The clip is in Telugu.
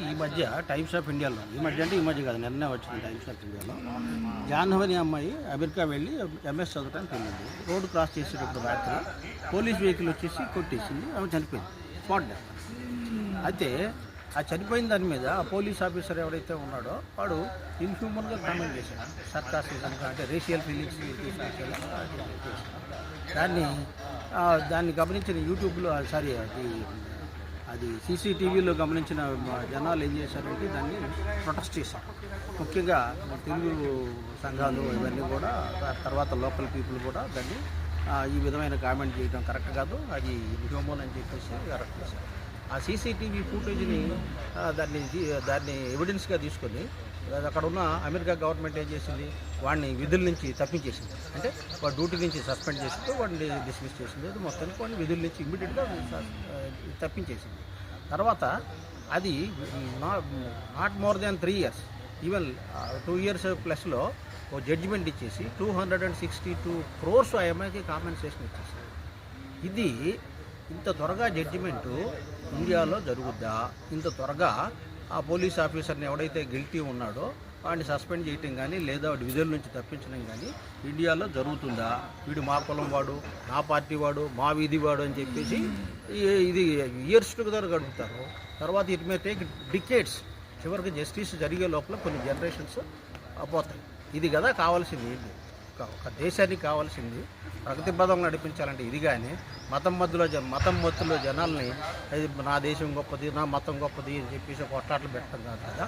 ఈ మధ్య టైమ్స్ ఆఫ్ ఇండియాలో ఈ మధ్య కాదు నిన్నే వచ్చింది టైమ్స్ ఆఫ్ ఇండియాలో జాహ్నవి అమ్మాయి అమెరికా వెళ్ళి ఎంఎస్ చదవడానికి వెళ్ళింది. రోడ్డు క్రాస్ చేసేటప్పుడు రాత్రి పోలీస్ వెహికల్ వచ్చేసి కొట్టేసింది, ఆమె చనిపోయింది స్పాట్ డెత్. అయితే ఆ చనిపోయిన దాని మీద ఆ పోలీస్ ఆఫీసర్ ఎవరైతే ఉన్నాడో వాడు ఇన్హ్యూమన్గా కామెంట్ చేశాడు, సర్కాసిజంగా, అంటే రేషియల్ ఫీలింగ్స్ దాన్ని గమనించిన యూట్యూబ్లో అది సీసీటీవీలో గమనించిన జనాలు ఏం చేశారంటే దాన్ని ప్రొటెస్ట్ చేశారు. ముఖ్యంగా తెలుగు సంఘాలు ఇవన్నీ కూడా, తర్వాత లోకల్ పీపుల్ కూడా దాన్ని ఈ విధమైన కామెంట్ చేయడం కరెక్ట్ కాదు, అది హ్యూమన్ అని చెప్పేసి అరెస్ట్ చేశారు. ఆ సీసీటీవీ ఫుటేజ్ని దాన్ని ఎవిడెన్స్గా తీసుకొని అక్కడ ఉన్న అమెరికా గవర్నమెంట్ ఏం చేసింది, వాడిని విధుల నుంచి తప్పించేసింది. అంటే వాడు డ్యూటీ నుంచి సస్పెండ్ చేసింది, వాడిని డిస్మిస్ చేసింది, అది మొత్తానికి వాడిని విధుల నుంచి ఇమ్మీడియట్గా తప్పించేసింది. తర్వాత అది not more than 3 years, even 2 years ప్లస్లో ఓ జడ్జిమెంట్ ఇచ్చేసి 262 crores ఆ అమ్మాయికి కాంపెన్సేషన్ ఇచ్చేసింది. ఇది ఇంత త్వరగా జడ్జిమెంటు ఇండియాలో జరుగుద్దా? ఇంత త్వరగా ఆ పోలీస్ ఆఫీసర్ని ఎవడైతే గిల్టీ ఉన్నాడో వాడిని సస్పెండ్ చేయటం కానీ లేదా వాడి విధుల నుంచి తప్పించడం కానీ ఇండియాలో జరుగుతుందా? వీడు మా కులం వాడు, నా పార్టీ వాడు, మా వీధి వాడు అని చెప్పేసి ఇది ఇయర్స్ టుగెదర్ గడుపుతారు. తర్వాత ఇట్ మే టేక్ డికేట్స్, చివరికి జస్టిస్ జరిగే లోపల కొన్ని జనరేషన్స్ పోతాయి. ఇది కదా కావాల్సింది. ఒక దేశానికి కావాల్సింది ప్రగతి పదంలో నడిపించాలంటే ఇది. కానీ మతం మత్తులో జనాల్ని నా దేశం గొప్పది, నా మతం గొప్పది అని చెప్పేసి కొట్లాట్లు పెట్టడం కాదు కదా.